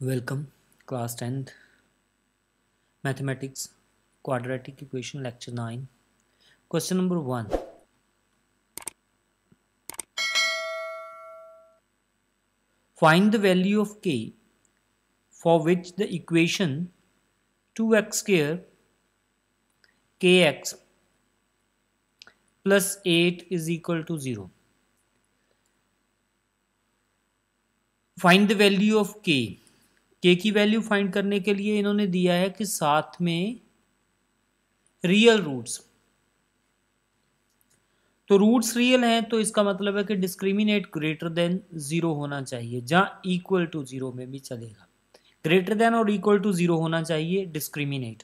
Welcome, class 10th, Mathematics, Quadratic Equation, Lecture 9. Question number 1. Find the value of k for which the equation 2x square kx plus 8 is equal to 0. Find the value of k. k की value find करने के लिए इन्होंने दिया है कि साथ में रियल रूट्स, तो रूट्स रियल हैं तो इसका मतलब है कि डिस्क्रिमिनेट ग्रेटर देन 0 होना चाहिए, जहां इक्वल टू 0 में भी चलेगा। ग्रेटर देन और इक्वल टू 0 होना चाहिए डिस्क्रिमिनेट।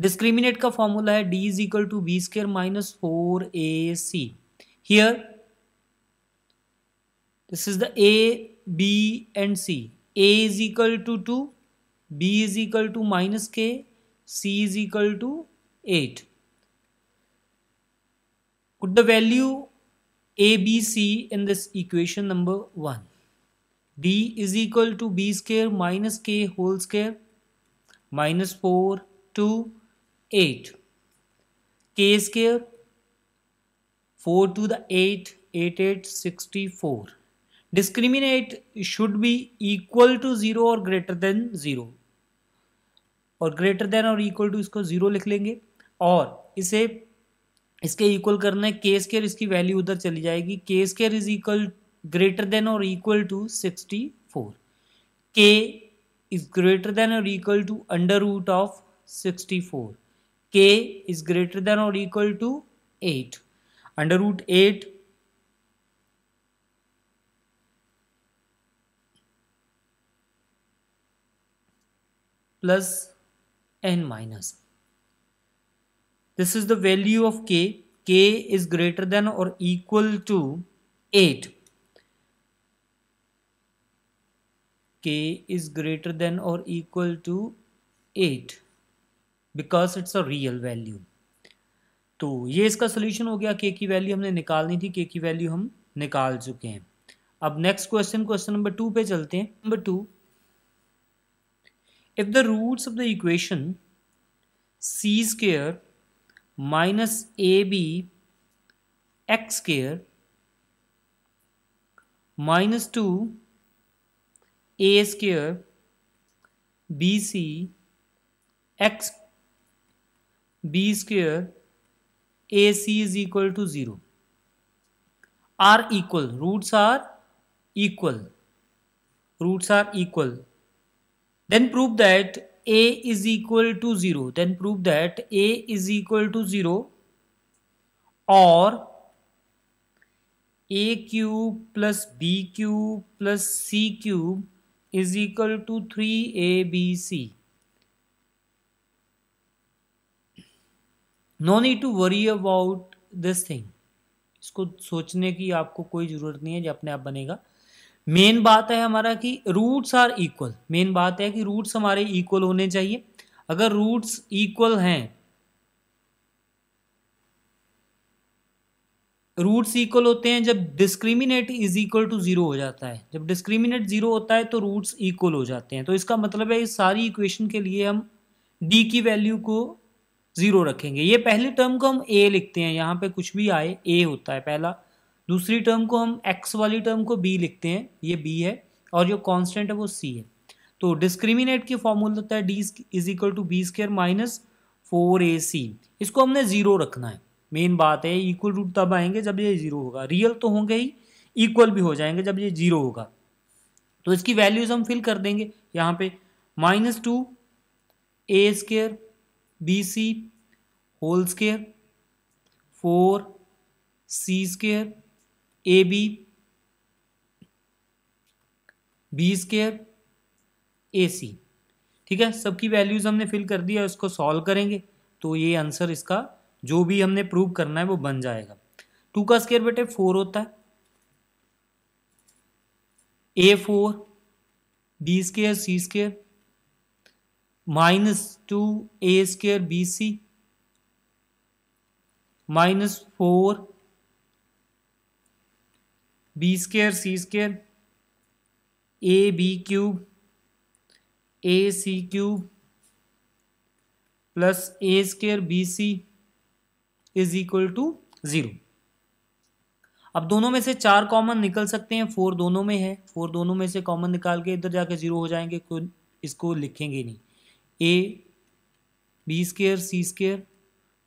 डिस्क्रिमिनेट का फॉर्मूला है d is equal to b square minus 4ac। Here this is the a b and c। a is equal to 2, b is equal to minus k, c is equal to 8। Put the value a, b, c in this equation number 1. d is equal to b square minus k whole square minus 4 to 8. k square 4 to the 8, 8, 8, 64. Discriminate should be equal to 0 or greater than 0. और greater than और equal to इसको 0 लिख लेंगे और इसे इसके equal करना है के स्क्वायर, इसकी वैल्यू उधर चली जाएगी। K square is equal greater than और equal to 64। K is greater than और equal to under root of 64। K is greater than और equal to 8। Under root 8 plus n minus, this is the value of k. k is greater than or equal to 8. k is greater than or equal to 8 because it's a real value. तो ये इसका solution हो गया। k की value हमने निकालनी थी, k की वैल्यू हम निकाल चुके हैं। अब नेक्स्ट क्वेश्चन नंबर 2 पे चलते हैं। Number 2, if the roots of the equation c square minus ab x square minus 2 a square bc x b square ac is equal to 0 are equal. Roots are equal. Then prove that a is equal to 0. Then prove that a is equal to 0 or a cube plus b cube plus c cube is equal to 3abc. No need to worry about this thing. इसको सोचने की आपको कोई जरूरत नहीं है, जो अपने आप बनेगा। मेन बात है हमारा कि रूट्स आर इक्वल। मेन बात है कि रूट्स हमारे इक्वल होने चाहिए। अगर रूट्स इक्वल हैं, रूट्स इक्वल होते हैं जब डिस्क्रिमिनेट इज इक्वल टू 0 हो जाता है। जब डिस्क्रिमिनेट 0 होता है तो रूट्स इक्वल हो जाते हैं। तो इसका मतलब है इस सारी इक्वेशन के लिए हम d की वैल्यू को 0 रखेंगे। ये पहली टर्म को हम a लिखते हैं, यहाँ पे कुछ भी आए a होता है पहला। दूसरी टर्म को हम x वाली टर्म को b लिखते हैं, ये b है, और जो कांस्टेंट है वो c है। तो डिस्क्रिमिनेट की फॉर्मूला होता है d is equal to b square minus 4ac। इसको हमने 0 रखना है। मेन बात है इक्वल रूट तब आएंगे जब ये 0 होगा। रियल तो होंगे ही, इक्वल भी हो जाएंगे जब ये 0 होगा। तो इसकी वैल्यूज हम फिल कर देंगे यहाँ पे। Minus 2 a square B C whole square 4 c square A B B square A C. ठीक है, सबकी वैल्यूज हमने फिल कर दिया। इसको सॉल्व करेंगे तो ये आंसर इसका जो भी हमने प्रूव करना है वो बन जाएगा। 2 का स्क्वायर बेटे 4 होता है। a4 b square C square minus 2 a square B c minus 4 b square C square A b cube a c cube plus a square B c is equal to 0। अब दोनों में से 4 कॉमन निकल सकते हैं, 4 दोनों में है, 4 दोनों में से कॉमन निकाल के इधर जाके 0 हो जाएंगे, कोई इसको लिखेंगे नहीं। A b square C square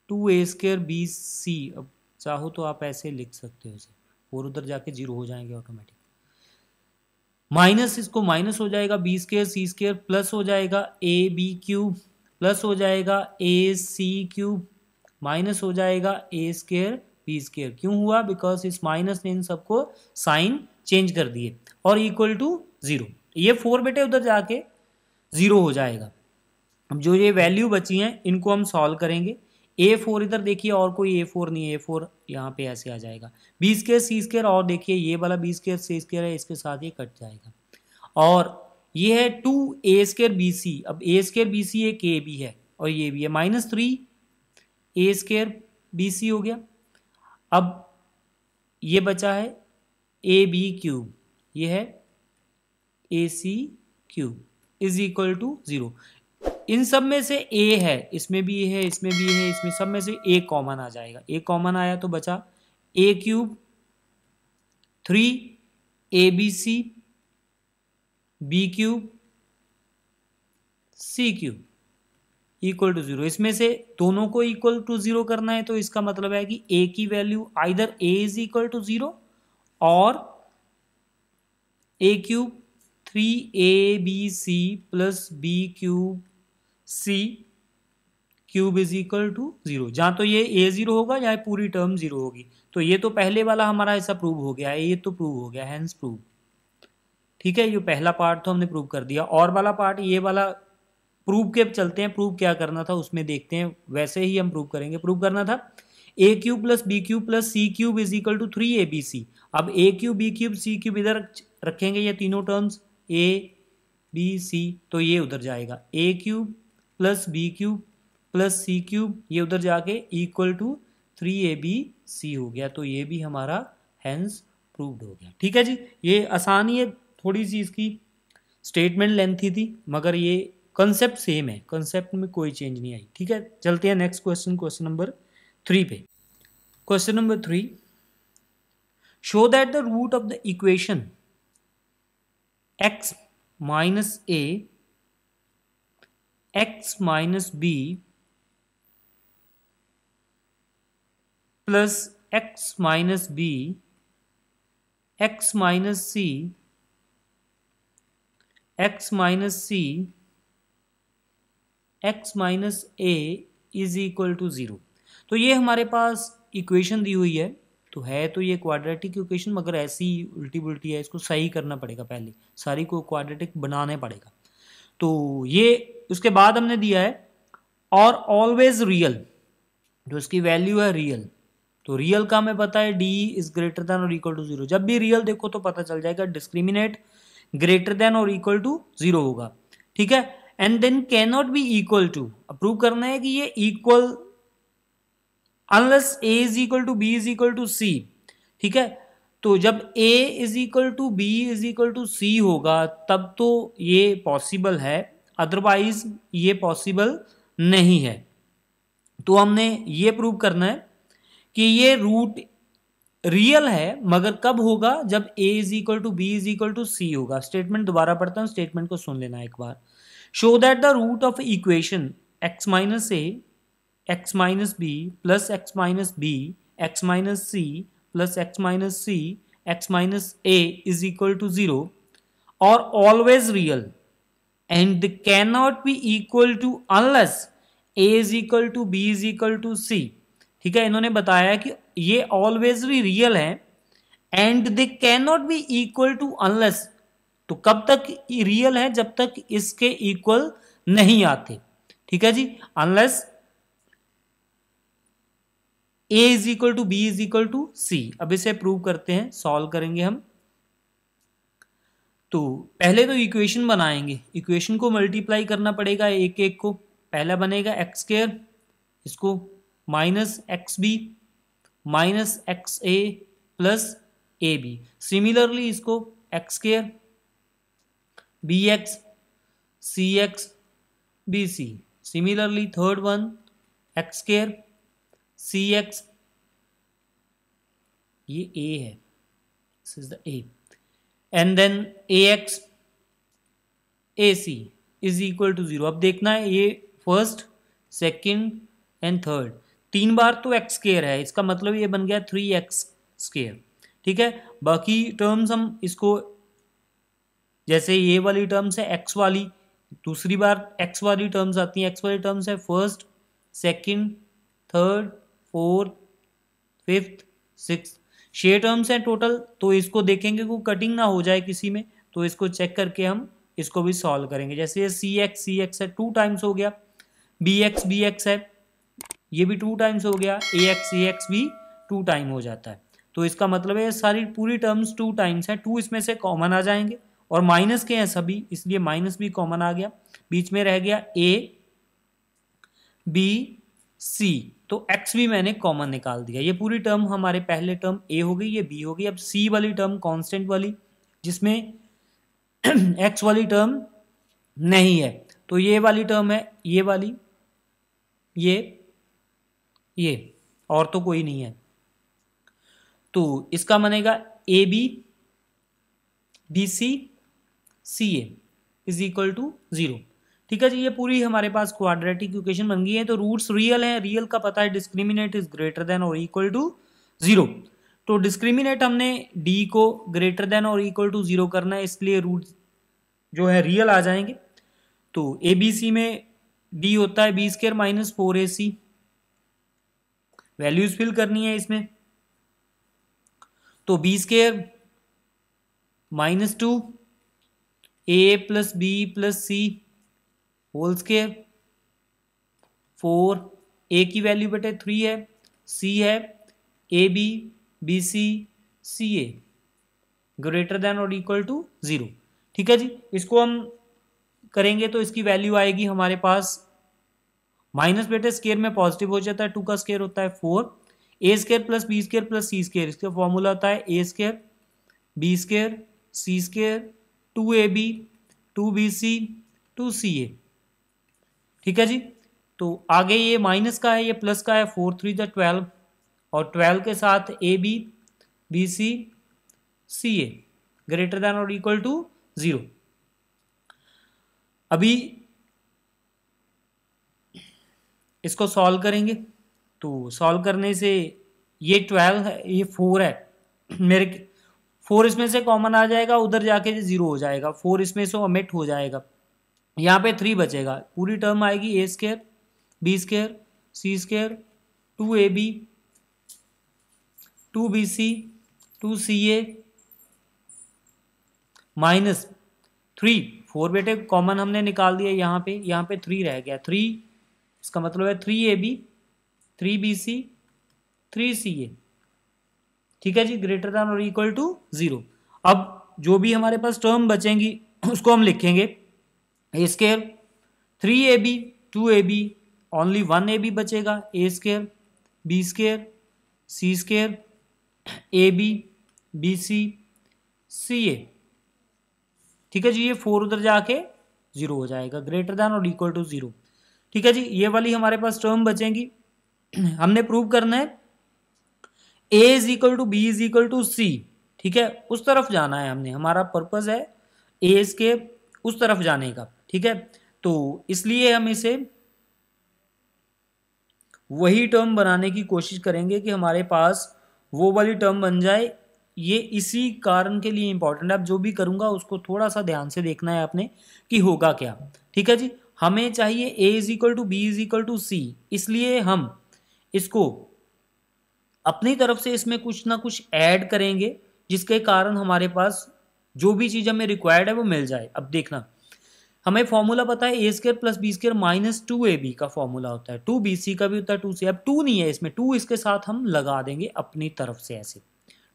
2a square B c, अब चाहो तो आप ऐसे लिख सकते हो इसे, 4 उधर जाके 0 हो जाएंगे ऑटोमेटिक। माइनस इसको माइनस हो जाएगा बी स्क्वायर सी स्क्वायर, प्लस हो जाएगा ए बी क्यूब, प्लस हो जाएगा ए सी क्यूब, माइनस हो जाएगा ए स्क्वायर बी स्क्वायर। क्यों हुआ? बिकॉज इस माइनस ने इन सबको साइन चेंज कर दिए, और इक्वल टू 0। ये 4 बेटे उधर जाके 0 हो जाएगा। अब जो ये वैल्यू बची हैं इनको हम सॉल्व करेंगे। A4 इधर देखिए और कोई A4 नहीं है, A4 यहाँ पे ऐसे आ जाएगा। बी स्क्वायर सी स्क्वायर, और देखिए ये वाला बी स्क्वायर सी स्क्वायर है, इसके साथ ये कट जाएगा। और ये है 2a स्क्वायर बी सी, अब a स्क्वायर बी सी एक ए भी है और ये भी है, -3a स्क्वायर बी सी हो गया। अब ये बचा है ए बी क्यूब, ये है ए c cube is equal to 0। इन सब में से a है, इसमें भी है, इसमें भी है, इसमें सब में से a कॉमन आ जाएगा। a कॉमन आया तो बचा a cube 3abc b cube c cube equal to 0। इसमें से दोनों को इक्वल टू 0 करना है, तो इसका मतलब है कि a की value either a is equal to 0 और a cube 3abc plus b cube c cube is equal to 0। जहां तो ये a 0 होगा या पूरी टर्म 0 होगी। तो ये तो पहले वाला हमारा ऐसा प्रूव हो गया है, ये तो प्रूव हो गया, हैंस प्रूव। ठीक है, ये पहला पार्ट तो हमने प्रूव कर दिया, और वाला पार्ट ये वाला प्रूव के चलते हैं। प्रूव क्या करना था उसमें देखते हैं, वैसे ही हम प्रूव करेंगे। प्रूव करना था a cube plus b cube plus c cube is equal to 3abc। अब a cube b cube c cube इधर रखेंगे, ये तीनों टर्म्स a b c, तो ये उधर जाएगा a cube plus b cube plus c cube, ये उधर जाके इक्वल टू 3abc हो गया। तो ये भी हमारा हैंस प्रूव्ड हो गया। ठीक है जी, ये आसानी है, थोड़ी सी इसकी स्टेटमेंट लेंथी थी, मगर ये कंसेप्ट सेम है, कंसेप्ट में कोई चेंज नहीं आई। ठीक है, चलते हैं नेक्स्ट क्वेश्चन, क्वेश्चन नंबर 3 पे। Question number 3, show that the root of the equation x minus a x minus b plus x minus b x minus c x minus c x minus a is equal to 0। तो ये हमारे पास equation दी हुई है, तो है तो ये quadratic equation, मगर ऐसी उल्टी बुल्टी है, इसको सही करना पड़ेगा, पहले सारी को क्वाड्रेटिक बनाने पड़ेगा। तो ये उसके बाद हमने दिया है और ऑलवेज रियल, जो इसकी वैल्यू है रियल। तो रियल का हमें पता है d इज ग्रेटर देन और इक्वल टू 0। जब भी रियल देखो तो पता चल जाएगा डिस्क्रिमिनेट ग्रेटर देन और इक्वल टू 0 होगा। ठीक है, and then can not be equal to, approve करना है कि ये equal unless a is equal to b is equal to c। ठीक है, तो जब a is equal to b is equal to c होगा तब तो ये पॉसिबल है, अदरवाइज ये पॉसिबल नहीं है। तो हमने ये प्रूव करना है कि ये रूट रियल है, मगर कब होगा? जब a is equal to b is equal to c होगा। स्टेटमेंट दोबारा पढ़ता हूं, स्टेटमेंट को सुन लेना एक बार। Show that the root of equation x minus a x minus b plus x minus b x minus c plus x minus c x minus a is equal to 0 और always real and can not be equal to unless a is equal to b is equal to c। ठीक है, इन्होंने बताया कि ये always real है and they can not be equal to unless, तो कब तक रियल है? जब तक इसके इक्वल नहीं आते। ठीक है जी, unless a is equal to B is equal to C. अब इसे प्रूव करते हैं, सॉल्व करेंगे हम। तो पहले तो इक्वेशन बनाएंगे, इक्वेशन को मल्टीप्लाई करना पड़ेगा एक एक को। पहला बनेगा एक्स स्क्वायर, इसको minus X B minus X A plus A B. Similarly इसको X square B X C X B C. Similarly, third one, x square cx, ये a है, this is the a, and then ax ac is equal to 0. अब देखना है ये first, second and third, 3 बार तो x square है, इसका मतलब ये बन गया 3x स्क्वायर. ठीक है, बाकी टर्म्स हम इसको, जैसे ये वाली टर्म्स है x वाली, दूसरी बार x वाली टर्म्स आती हैं. x वाली टर्म्स है first, second, third, fourth, fifth, sixth, 6 terms हैं टोटल. तो इसको देखेंगे को कटिंग ना हो जाए किसी में, तो इसको चेक करके हम इसको भी सॉल्व करेंगे. जैसे ये सी एक्स है 2 टाइम्स हो गया, बी एक्स है ये भी 2 टाइम्स हो गया, ए एक्स भी 2 टाइम हो जाता है. तो इसका मतलब है ये सारी पूरी टर्म्स 2 टाइम्स है. 2 इसमें से कॉमन आ जाएंगे और माइनस के हैं सभी, इसलिए माइनस भी कॉमन आ गया. बीच में रह गया ए बी सी, तो x भी मैंने कॉमन निकाल दिया. ये पूरी टर्म हमारे पहले टर्म a हो गई, ये b हो गई. अब c वाली टर्म कांस्टेंट वाली, जिसमें x वाली टर्म नहीं है, तो ये वाली टर्म है, ये वाली, ये और तो कोई नहीं है. तो इसका बनेगा a B B C a is equal to 0. ठीक है जी, ये पूरी हमारे पास क्वाड्रेटिक इक्वेशन बन गई है. तो रूट्स रियल है, रियल का पता है डिस्क्रिमिनेट इज ग्रेटर देन और इक्वल टू 0. तो डिस्क्रिमिनेट हमने d को ग्रेटर देन और इक्वल टू 0 करना है, इसलिए रूट जो है रियल आ जाएंगे. तो ए बी सी में d होता है b square minus 4ac, values fill करनी है इसमें. तो b square minus 2 a plus b plus c whole square, 4 a की वैल्यू बटे 3 है, सी है a B B C a greater than और इक्वल टू 0. ठीक है जी, इसको हम करेंगे तो इसकी वैल्यू आएगी हमारे पास, माइनस बेटे स्क्वायर में पॉजिटिव हो जाता है, 2 का स्क्वायर होता है 4, A square plus B square plus C square, इसका फॉर्मूला होता है A square B square C square 2ab 2bc 2ca. ठीक है जी, तो आगे ये माइनस का है, ये प्लस का है, 4 3 जा 12 और 12 के साथ a B B C a greater than और इक्वल टू 0. अभी इसको सॉल्व करेंगे, तो सॉल्व करने से ये 12 है, ये 4 है, मेरे 4 इसमें से कॉमन आ जाएगा, उधर जाके 0 हो जाएगा, 4 इसमें से ओमिट हो जाएगा, यहाँ पे 3 बचेगा. पूरी टर्म आएगी A square B square C square 2ab 2bc 2ca minus 3, 4 बेटे कॉमन हमने निकाल दिया, यहाँ पे 3 रह गया, 3 इसका मतलब है 3ab 3bc 3ca. ठीक है जी, ग्रेटर देन और इक्वल टू 0. अब जो भी हमारे पास टर्म बचेंगी उसको हम लिखेंगे ए square 3ab 2ab only 1ab बचेगा, A square B square C square A B B C A. ठीक है जी, ये 4 उधर जाके 0 हो जाएगा, ग्रेटर देन और इक्वल टू 0. ठीक है जी, ये वाली हमारे पास टर्म बचेंगी. हमने प्रूव करना है a is equal to B is equal to C. ठीक है, उस तरफ जाना है हमने, हमारा पर्पस है a के उस तरफ जाने का. ठीक है, तो इसलिए हम इसे वही टर्म बनाने की कोशिश करेंगे कि हमारे पास वो वाली टर्म बन जाए. ये इसी कारण के लिए इंपॉर्टेंट है. अब जो भी करूंगा उसको थोड़ा सा ध्यान से देखना है आपने कि होगा क्या. ठीक है जी, हमें चाहिए a is equal to B is equal to C, इसलिए हम इसको अपनी तरफ से इसमें कुछ ना कुछ ऐड करेंगे, जिसके कारण हमारे पास जो भी चीज़ हमें रिक्वायर्ड है वो मिल जाए. अब देखना, हमें फॉर्मूला पता है A square plus B square minus 2ab का फॉर्मूला होता है, 2bc का भी होता है 2c. अब 2 नहीं है इसमें, 2 इसके साथ हम लगा देंगे अपनी तरफ से, ऐसे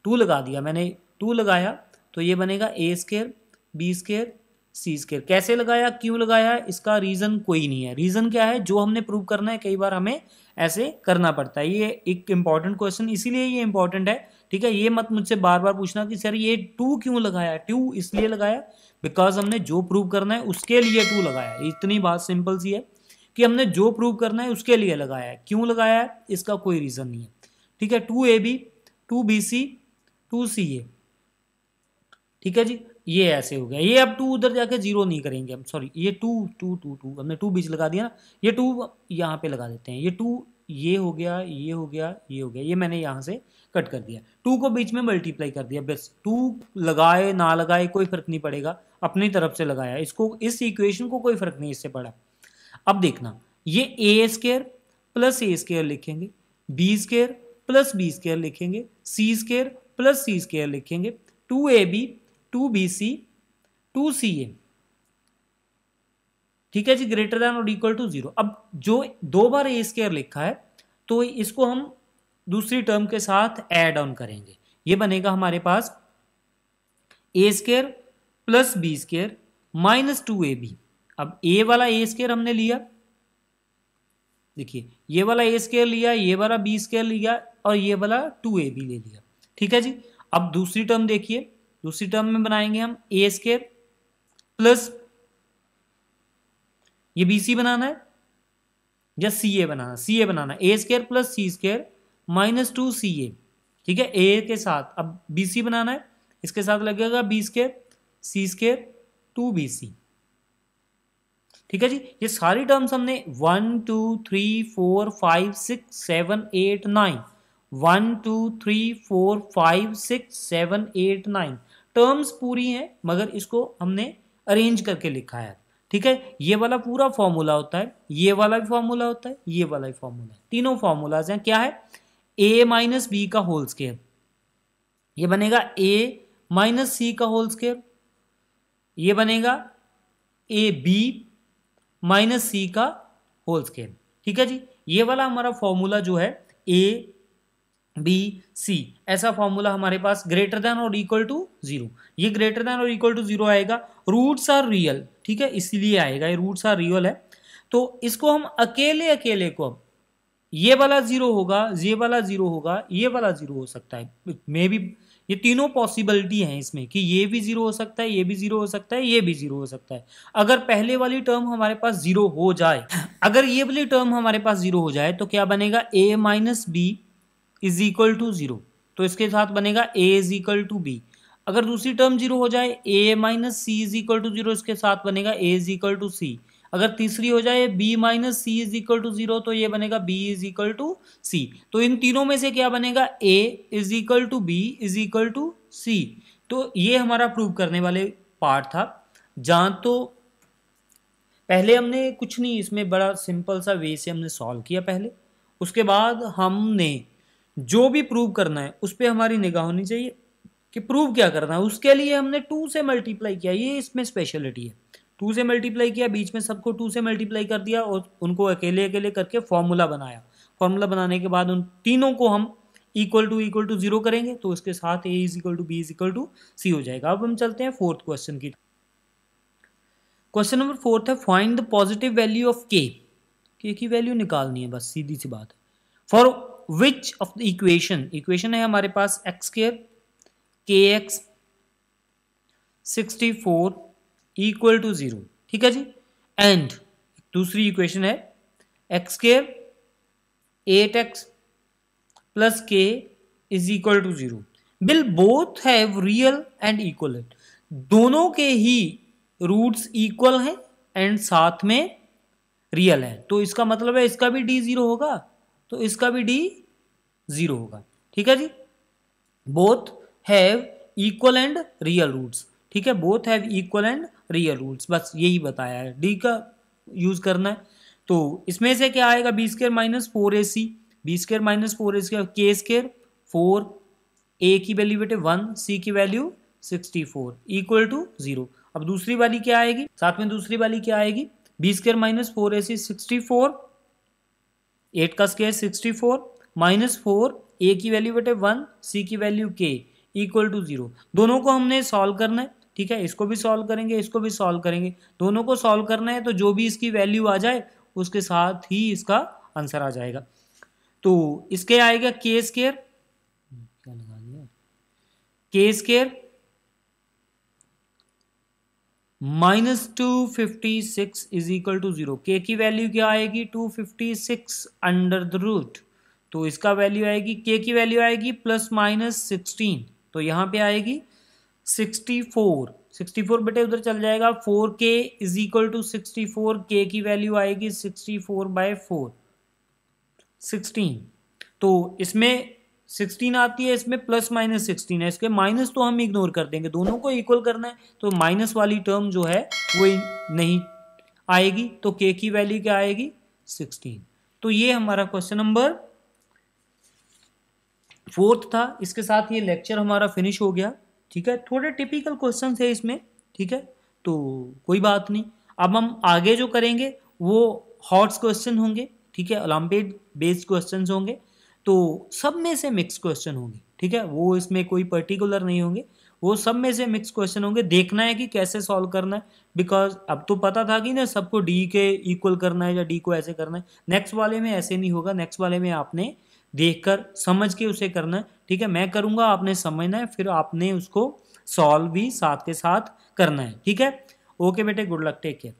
2 लगा दिया मैंने, 2 लगाया तो ये बनेगा ए स्क्वायर बी स्क्वायर सी स्क्वायर. कैसे लगाया, क्यों लगाया, इसका रीज़न कोई नहीं है. रीज़न क्या है, जो हमने प्रूव करना है कई बार हमें ऐसे करना पड़ता है. ये एक इंपॉर्टेंट क्वेश्चन, इसीलिए ये इंपॉर्टेंट है ठीक है, ये मत मुझसे बार बार पूछना कि सर ये 2 क्यों लगाया। 2 इसलिए लगाया बिकॉज हमने जो प्रूव करना है उसके लिए 2 लगाया है। इतनी बात सिंपल सी है कि हमने जो प्रूव करना है उसके लिए लगाया है। क्यों लगाया है इसका कोई रीजन नहीं है। ठीक है, 2AB 2BC 2CA, ठीक है जी, ये ऐसे हो गया। ये अब 2 उधर जाके 0 नहीं करेंगे हम, सॉरी ये 2 2 2 2 हमने 2 बीच लगा दिया ना, ये 2 यहाँ पे लगा देते हैं। ये 2 ये हो गया, ये हो गया, ये हो गया, ये मैंने यहाँ से कट कर दिया। 2 को बीच में मल्टीप्लाई कर दिया बस। 2 लगाए ना लगाए कोई फर्क नहीं पड़ेगा, अपनी तरफ से लगाया इसको, इस इक्वेशन को कोई फर्क नहीं इससे पड़ा। अब देखना, ये a square plus a square लिखेंगे, b square plus B square लिखेंगे, सी स्क्वायर प्लस सी स्क्वायर लिखेंगे, 2AB 2BC 2CA, ठीक है जी, ग्रेटर देन और इक्वल टू 0। अब जो 2 बार ए स्क्वायर लिखा है तो इसको हम दूसरी टर्म के साथ ऐड ऑन करेंगे। ये बनेगा हमारे पास A square plus B square minus 2AB। अब ए वाला ए स्क्वायर हमने लिया, देखिए ये वाला ए स्क्वायर लिया, ये वाला बी स्क्वायर लिया और ये वाला 2AB ले लिया। ठीक है जी, अब दूसरी टर्म देखिए, दूसरी टर्म में बनाएंगे हम ए स्क्वायर प्लस, ये BC बनाना है या CA बनाना, CA बनाना, ए स्क्वायर प्लस सी स्क्वायर माइनस 2CA। ठीक है, ए के साथ अब BC बनाना है, इसके साथ लगेगा बी स्क्वायर सी स्क्वायर 2BC। ठीक है जी, ये सारी टर्म्स हमने 1 2 3 4 5 6 7 8 9 1 2 3 4 5 6 7 8 9 टर्म्स पूरी हैं, मगर इसको हमने अरेंज करके लिखा है। ठीक है, ये वाला पूरा फॉर्मूला होता है, ये वाला भी फॉर्मूला होता है, ये वाला भी फॉर्मूला है, तीनों फॉर्मूलाज हैं। क्या है, a माइनस बी का होल स्क्वायर, ये बनेगा a माइनस सी का होल स्क्वायर, ये बनेगा ए बी माइनस सी का होल स्क्वायर। ठीक है जी, ये वाला हमारा फॉर्मूला जो है ए बी सी, ऐसा फॉर्मूला हमारे पास ग्रेटर देन और इक्वल टू 0, ये ग्रेटर देन और इक्वल टू 0 आएगा। रूट्स आर रियल, ठीक है, इसलिए आएगा, ये रूट्स आर रियल है। तो इसको हम अकेले अकेले को, अब ये वाला 0 होगा, ये वाला 0 होगा, ये वाला 0 हो सकता है, मे बी ये तीनों पॉसिबिलिटी हैं इसमें कि ये भी 0 हो सकता है, ये भी 0 हो सकता है, ये भी 0 हो सकता है। अगर पहले वाली टर्म हमारे पास 0 हो जाए, अगर ये वाली टर्म हमारे पास 0 हो जाए तो क्या बनेगा, a minus b is equal to 0, तो इसके साथ बनेगा a is equal to b. अगर दूसरी टर्म 0 हो जाए, a minus c is equal to 0, इसके साथ बनेगा a is equal to c. अगर तीसरी हो जाए b minus c is equal to 0, तो ये बनेगा b is equal to c. तो इन तीनों में से क्या बनेगा, a is equal to B is equal to c. तो ये हमारा प्रूव करने वाले पार्ट था। जहां तो पहले हमने कुछ नहीं, इसमें बड़ा सिंपल सा वे से हमने सॉल्व किया पहले, उसके बाद हमने जो भी प्रूव करना है उस पर हमारी निगाह होनी चाहिए कि प्रूव क्या करना है। उसके लिए हमने 2 से मल्टीप्लाई किया, ये इसमें स्पेशलिटी है। 2 से मल्टीप्लाई किया, बीच में सबको 2 से मल्टीप्लाई कर दिया और उनको अकेले अकेले करके फॉर्मूला बनाया। फॉर्मूला बनाने के बाद उन तीनों को हम इक्वल टू 0 करेंगे, तो इसके साथ a is equal to B is equal to C हो जाएगा। अब हम चलते हैं 4th क्वेश्चन की। क्वेश्चन नंबर 4 है, find the positive value of के की वैल्यू निकालनी है, बस सीधी सी बात है। For which of the equation है हमारे पास X square kx 64 equal to 0, ठीक है जी। एंड दूसरी इक्वेशन है X square 8x plus k is equal to 0। Will both have real and equal, दोनों के ही रूट्स इक्वल हैं एंड साथ में रियल है, तो इसका मतलब है इसका भी d 0 होगा तो इसका भी d 0 होगा। ठीक है जी, both have equal and real roots, ठीक है, both have equal and real roots, बस यही बताया है, डी का यूज करना है। तो इसमें से क्या आएगा, b square minus 4ac, b square minus 4ac, k square 4, a की वैल्यू बेटे 1, सी की वैल्यू 64 इक्वल टू 0। अब दूसरी वाली क्या आएगी, साथ में दूसरी वाली क्या आएगी, बी स्क्वायर माइनस 4ac 64, 8 का स्क्वायर 64 माइनस 4, ए की वैल्यू बेटे 1, सी की वैल्यू k इक्वल टू 0। दोनों को हमने सॉल्व करना है, ठीक है, इसको भी सॉल्व करेंगे, इसको भी सॉल्व करेंगे, दोनों को सॉल्व करना है। तो जो भी इसकी वैल्यू आ जाए उसके साथ ही इसका आंसर आ जाएगा। तो इसके आएगा के स्क्वायर, क्या लगा दिया, के स्केयर -256 इज इक्वल टू 0। के की वैल्यू क्या आएगी 256 अंडर द रूट, तो इसका वैल्यू आएगी, के की वैल्यू आएगी ±16, तो यहाँ पे आएगी 64। 64 बेटे उधर चल जाएगा, 4k इज इक्वल टू 64, के की वैल्यू आएगी 64/4 16। तो इसमें 16 आती है, इसमें ±16 है, इसके माइनस तो हम इग्नोर कर देंगे, दोनों को इक्वल करना है, तो माइनस वाली टर्म जो है वो नहीं आएगी, तो के की वैल्यू क्या आएगी 16। तो ये हमारा क्वेश्चन नंबर 4 था। इसके साथ ये लेक्चर हमारा फिनिश हो गया। ठीक है, थोड़े टिपिकल क्वेश्चन थे इसमें। ठीक है, तो कोई बात नहीं, अब हम आगे जो करेंगे वो हॉट्स क्वेश्चन होंगे। ठीक है, ओलंपियाड बेस्ड क्वेश्चन होंगे, तो सब में से मिक्स क्वेश्चन होंगे। ठीक है, वो इसमें कोई पर्टिकुलर नहीं होंगे, वो सब में से मिक्स क्वेश्चन होंगे। देखना है कि कैसे सॉल्व करना है, बिकॉज अब तो पता था कि ना सबको डी के इक्वल करना है या डी को ऐसे करना है। नेक्स्ट वाले में ऐसे नहीं होगा, नेक्स्ट वाले में आपने देखकर समझ के उसे करना है। ठीक है, मैं करूंगा, आपने समझना है, फिर आपने उसको सॉल्व भी साथ के साथ करना है। ठीक है, ओके बेटे, गुड लक, टेक केयर।